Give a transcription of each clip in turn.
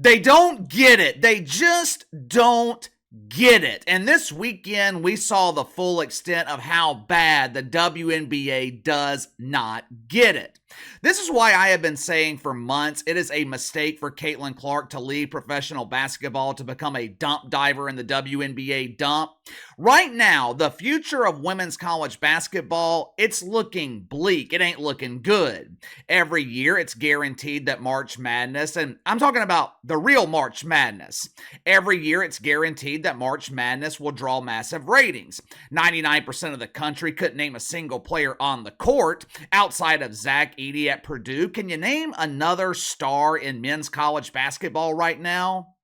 They don't get it. They just don't get it. And this weekend, we saw the full extent of how bad the WNBA does not get it. This is why I have been saying for months it is a mistake for Caitlin Clark to leave professional basketball to become a dump diver in the WNBA dump. Right now, the future of women's college basketball, it's looking bleak. It ain't looking good. Every year, it's guaranteed that March Madness, and I'm talking about the real March Madness. Every year, it's guaranteed that March Madness will draw massive ratings. 99% of the country couldn't name a single player on the court outside of Zach Edey at Purdue. Can you name another star in men's college basketball right now?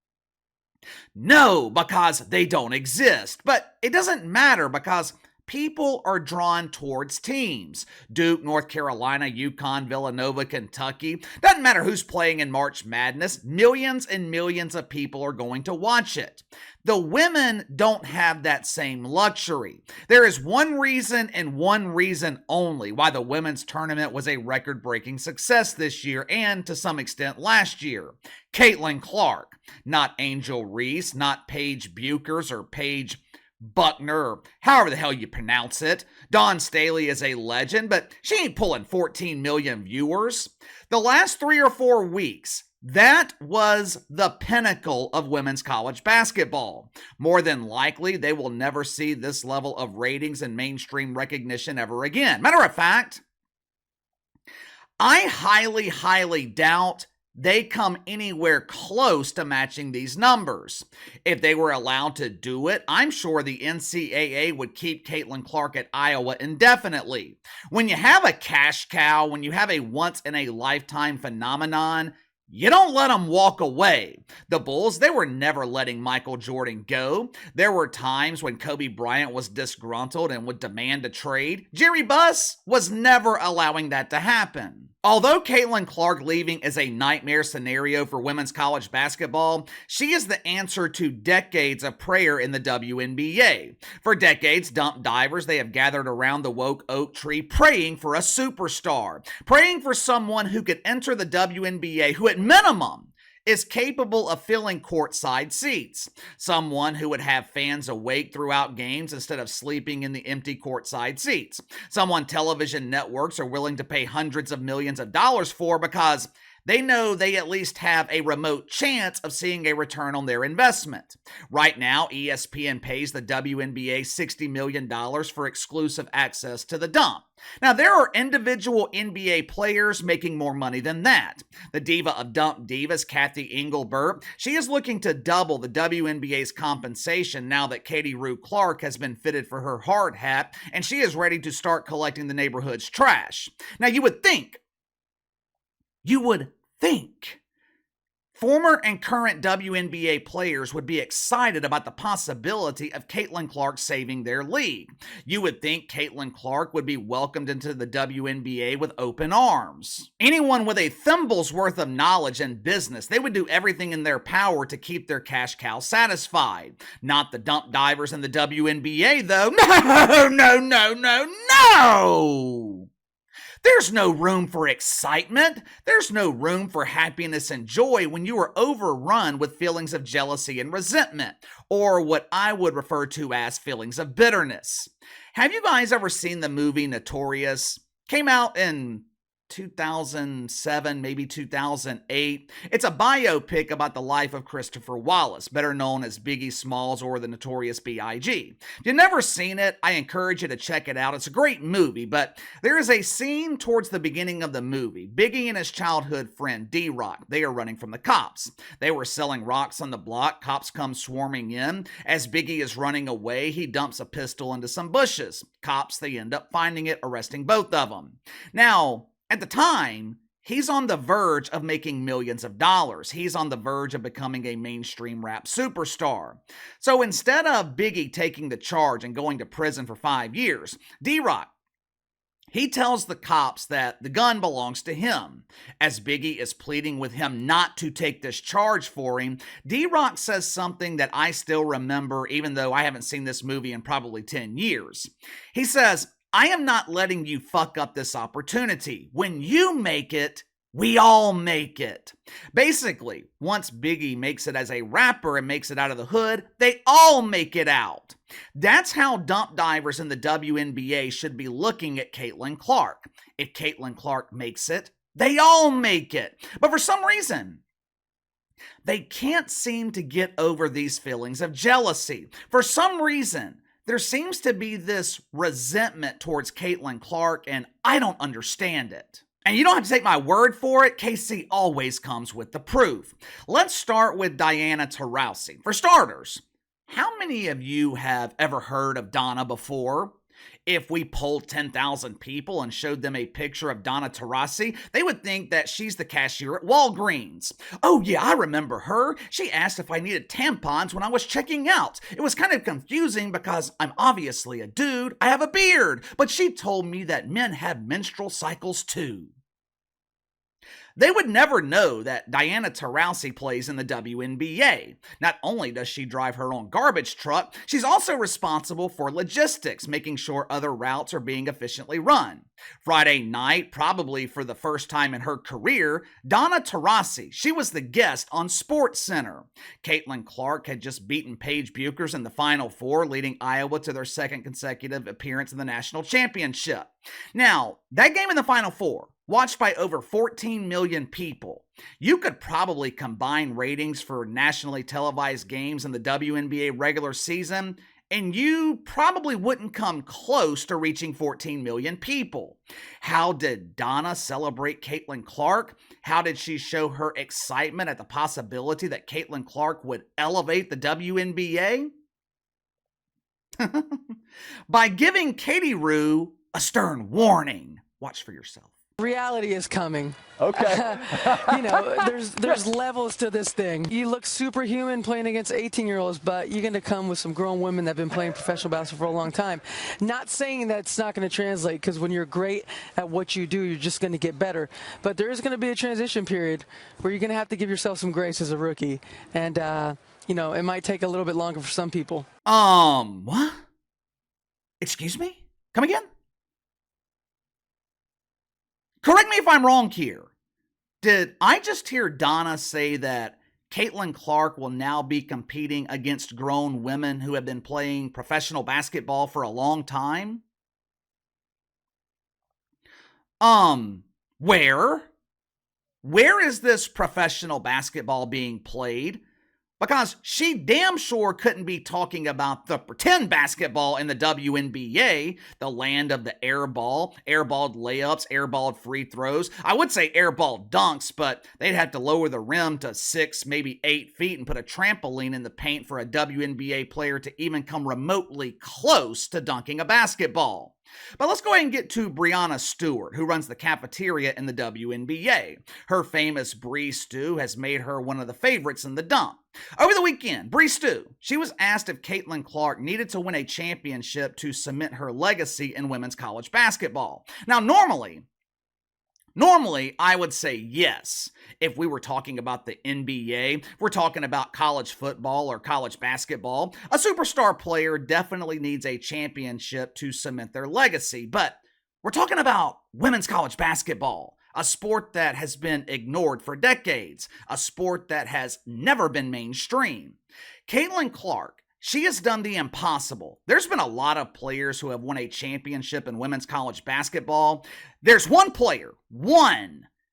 No, because they don't exist. But it doesn't matter because people are drawn towards teams. Duke, North Carolina, UConn, Villanova, Kentucky. Doesn't matter who's playing in March Madness. Millions and millions of people are going to watch it. The women don't have that same luxury. There is one reason and one reason only why the women's tournament was a record-breaking success this year and to some extent last year. Caitlin Clark, not Angel Reese, not Paige Buchers or Paige Buckner, or however the hell you pronounce it. Dawn Staley is a legend, but she ain't pulling 14 million viewers. The last 3 or 4 weeks, that was the pinnacle of women's college basketball. More than likely, they will never see this level of ratings and mainstream recognition ever again. Matter of fact, I highly, highly doubt they come anywhere close to matching these numbers. If they were allowed to do it, I'm sure the NCAA would keep Caitlin Clark at Iowa indefinitely. When you have a cash cow, when you have a once-in-a-lifetime phenomenon, you don't let them walk away. The Bulls, they were never letting Michael Jordan go. There were times when Kobe Bryant was disgruntled and would demand a trade. Jerry Buss was never allowing that to happen. Although Caitlin Clark leaving is a nightmare scenario for women's college basketball, she is the answer to decades of prayer in the WNBA. For decades, dump divers, they have gathered around the woke oak tree praying for a superstar, praying for someone who could enter the WNBA who at minimum is capable of filling courtside seats. Someone who would have fans awake throughout games instead of sleeping in the empty courtside seats. Someone television networks are willing to pay hundreds of millions of dollars for because they know they at least have a remote chance of seeing a return on their investment. Right now, ESPN pays the WNBA $60 million for exclusive access to the dump. Now, there are individual NBA players making more money than that. The diva of dump divas, Kathy Engelbert, she is looking to double the WNBA's compensation now that Katie Rue Clark has been fitted for her hard hat, and she is ready to start collecting the neighborhood's trash. Now, you would think former and current WNBA players would be excited about the possibility of Caitlin Clark saving their league. You would think Caitlin Clark would be welcomed into the WNBA with open arms. Anyone with a thimble's worth of knowledge and business, they would do everything in their power to keep their cash cow satisfied. Not the dump divers in the WNBA, though. No! There's no room for excitement. There's no room for happiness and joy when you are overrun with feelings of jealousy and resentment, or what I would refer to as feelings of bitterness. Have you guys ever seen the movie Notorious? Came out in 2007, maybe 2008. It's a biopic about the life of Christopher Wallace, better known as Biggie Smalls or the Notorious B.I.G. If you've never seen it, I encourage you to check it out. It's a great movie, but there is a scene towards the beginning of the movie. Biggie and his childhood friend, D-Rock, they are running from the cops. They were selling rocks on the block. Cops come swarming in. As Biggie is running away, he dumps a pistol into some bushes. Cops, they end up finding it, arresting both of them. Now, at the time, he's on the verge of making millions of dollars. He's on the verge of becoming a mainstream rap superstar. So instead of Biggie taking the charge and going to prison for 5 years, D-Rock, he tells the cops that the gun belongs to him. As Biggie is pleading with him not to take this charge for him, D-Rock says something that I still remember, even though I haven't seen this movie in probably 10 years. He says, "I am not letting you fuck up this opportunity. When you make it, We all make it. Basically, once Biggie makes it as a rapper and makes it out of the hood, they all make it out. That's how dump divers in the WNBA should be looking at Caitlin Clark. If Caitlin Clark makes it, they all make it. But for some reason, they can't seem to get over these feelings of jealousy. For some reason, there seems to be this resentment towards Caitlin Clark, and I don't understand it. And you don't have to take my word for it. KC always comes with the proof. Let's start with Diana Taurasi. For starters, how many of you have ever heard of Donna before? If we polled 10,000 people and showed them a picture of Donna Taurasi, they would think that she's the cashier at Walgreens. Oh yeah, I remember her. She asked if I needed tampons when I was checking out. It was kind of confusing because I'm obviously a dude. I have a beard. But she told me that men have menstrual cycles too. They would never know that Diana Taurasi plays in the WNBA. Not only does she drive her own garbage truck, she's also responsible for logistics, making sure other routes are being efficiently run. Friday night, probably for the first time in her career, Donna Taurasi, she was the guest on SportsCenter. Caitlin Clark had just beaten Paige Buchers in the Final Four, leading Iowa to their second consecutive appearance in the national championship. Now, that game in the Final Four, watched by over 14 million people. You could probably combine ratings for nationally televised games in the WNBA regular season, and you probably wouldn't come close to reaching 14 million people. How did Donna celebrate Caitlin Clark? How did she show her excitement at the possibility that Caitlin Clark would elevate the WNBA? By giving Katie Rue a stern warning. Watch for yourself. Reality is coming. Okay. There's levels to this thing. You look superhuman playing against 18-year-olds, but you're going to come with some grown women that have been playing professional basketball for a long time. Not saying that it's not going to translate, because when you're great at what you do, you're just going to get better. But there is going to be a transition period where you're going to have to give yourself some grace as a rookie. And, it might take a little bit longer for some people. What? Excuse me? Come again? Correct me if I'm wrong here. Did I just hear Donna say that Caitlin Clark will now be competing against grown women who have been playing professional basketball for a long time? Where? Where is this professional basketball being played? Because she damn sure couldn't be talking about the pretend basketball in the WNBA, the land of the airballed layups, airballed free throws. I would say airballed dunks, but they'd have to lower the rim to 6, maybe 8 feet and put a trampoline in the paint for a WNBA player to even come remotely close to dunking a basketball. But let's go ahead and get to Breanna Stewart, who runs the cafeteria in the WNBA. Her famous Bree Stew has made her one of the favorites in the dump. Over the weekend, Bree Stew, she was asked if Caitlin Clark needed to win a championship to cement her legacy in women's college basketball. Now, normally, I would say yes. If we were talking about the NBA, if we're talking about college football or college basketball, a superstar player definitely needs a championship to cement their legacy. But we're talking about women's college basketball, a sport that has been ignored for decades, a sport that has never been mainstream. Caitlin Clark, she has done the impossible. There's been a lot of players who have won a championship in women's college basketball. There's one player,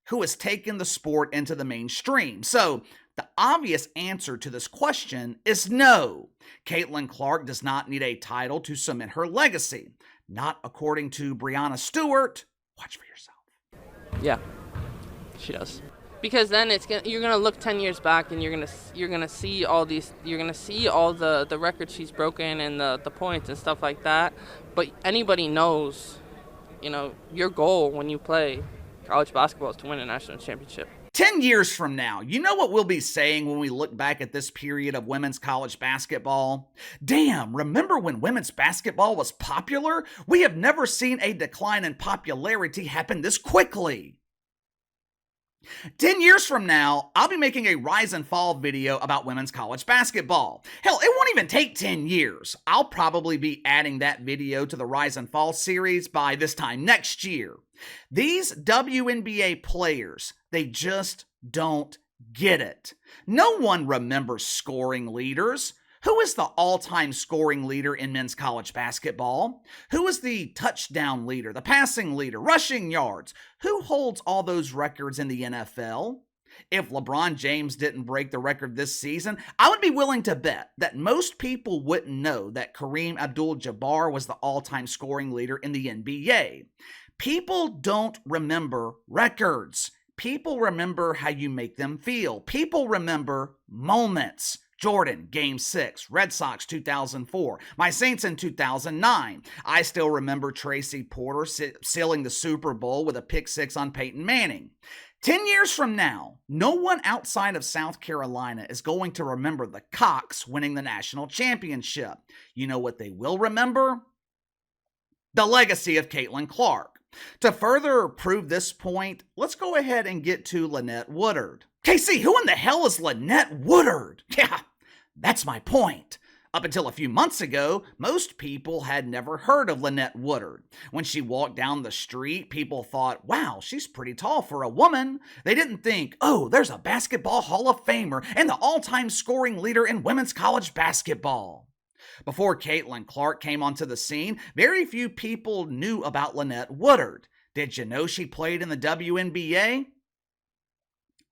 who has taken the sport into the mainstream. So the obvious answer to this question is no. Caitlin Clark does not need a title to cement her legacy. Not according to Breanna Stewart. Watch for yourself. Yeah, she does. Because then you're gonna look 10 years back and you're gonna see all the records she's broken and the points and stuff like that. But anybody knows, your goal when you play college basketball is to win a national championship. 10 years from now, you know what we'll be saying when we look back at this period of women's college basketball? Damn, remember when women's basketball was popular? We have never seen a decline in popularity happen this quickly. 10 years from now, I'll be making a rise and fall video about women's college basketball. Hell, it won't even take 10 years. I'll probably be adding that video to the rise and fall series by this time next year. These WNBA players, they just don't get it. No one remembers scoring leaders. Who is the all-time scoring leader in men's college basketball? Who is the touchdown leader, the passing leader, rushing yards? Who holds all those records in the NFL? If LeBron James didn't break the record this season, I would be willing to bet that most people wouldn't know that Kareem Abdul-Jabbar was the all-time scoring leader in the NBA. People don't remember records. People remember how you make them feel. People remember moments. Jordan, Game 6, Red Sox 2004, my Saints in 2009. I still remember Tracy Porter sealing the Super Bowl with a pick six on Peyton Manning. 10 years from now, no one outside of South Carolina is going to remember the Cox winning the national championship. You know what they will remember? The legacy of Caitlin Clark. To further prove this point, let's go ahead and get to Lynette Woodard. KC, who in the hell is Lynette Woodard? Yeah, that's my point. Up until a few months ago, most people had never heard of Lynette Woodard. When she walked down the street, people thought, wow, she's pretty tall for a woman. They didn't think, oh, there's a basketball Hall of Famer and the all-time scoring leader in women's college basketball. Before Caitlin Clark came onto the scene, very few people knew about Lynette Woodard. Did you know she played in the WNBA?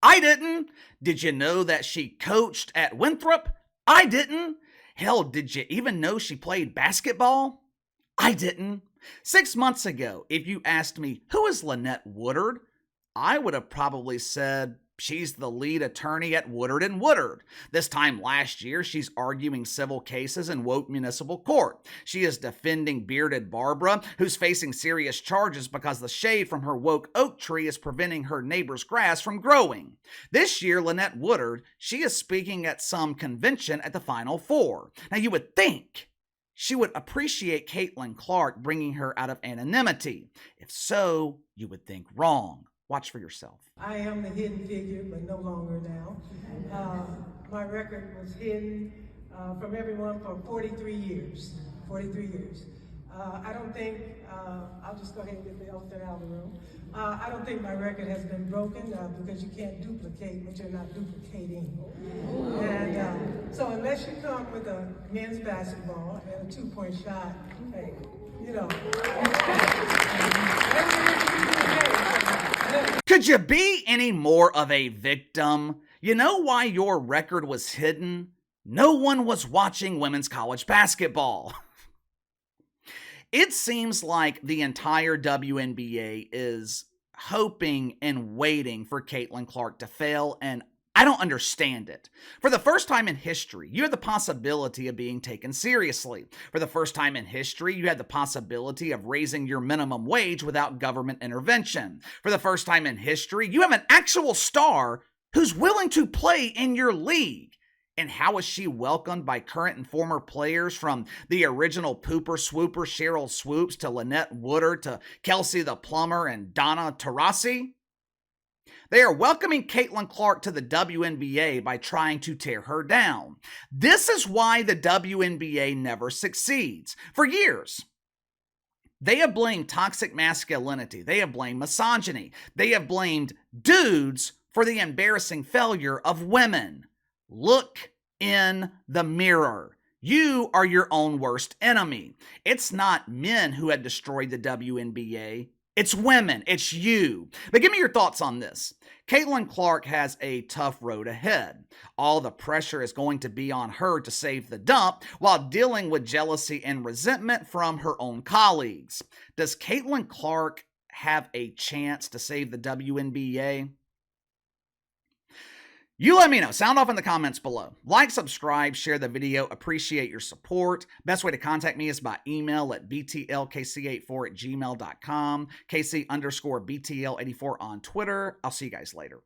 I didn't. Did you know that she coached at Winthrop? I didn't. Hell, did you even know she played basketball? I didn't. 6 months ago, if you asked me, who is Lynette Woodard? I would have probably said, she's the lead attorney at Woodard & Woodard. This time last year, she's arguing civil cases in Woke Municipal Court. She is defending Bearded Barbara, who's facing serious charges because the shade from her woke oak tree is preventing her neighbor's grass from growing. This year, Lynette Woodard, she is speaking at some convention at the Final Four. Now, you would think she would appreciate Caitlin Clark bringing her out of anonymity. If so, you would think wrong. Watch for yourself. I am the hidden figure, but no longer now. My record was hidden from everyone for 43 years. 43 years. I don't think, I'll just go ahead and get the elephant out of the room. I don't think my record has been broken because you can't duplicate what you're not duplicating. And so unless you come with a men's basketball and a 2-point shot, hey, you know. Could you be any more of a victim? You know why your record was hidden? No one was watching women's college basketball. It seems like the entire WNBA is hoping and waiting for Caitlin Clark to fail, and I don't understand it. For the first time in history, you had the possibility of being taken seriously. For the first time in history, you had the possibility of raising your minimum wage without government intervention. For the first time in history, you have an actual star who's willing to play in your league. And how is she welcomed by current and former players, from the original pooper swooper Cheryl Swoops to Lynette Woodard to Kelsey the Plumber and Donna Taurasi? They are welcoming Caitlin Clark to the WNBA by trying to tear her down. This is why the WNBA never succeeds. For years, they have blamed toxic masculinity. They have blamed misogyny. They have blamed dudes for the embarrassing failure of women. Look in the mirror. You are your own worst enemy. It's not men who have destroyed the WNBA. It's women. It's you. But give me your thoughts on this. Caitlin Clark has a tough road ahead. All the pressure is going to be on her to save the dump while dealing with jealousy and resentment from her own colleagues. Does Caitlin Clark have a chance to save the WNBA? You let me know. Sound off in the comments below. Like, subscribe, share the video. Appreciate your support. Best way to contact me is by email at btlkc84@gmail.com. KC_BTL84 on Twitter. I'll see you guys later.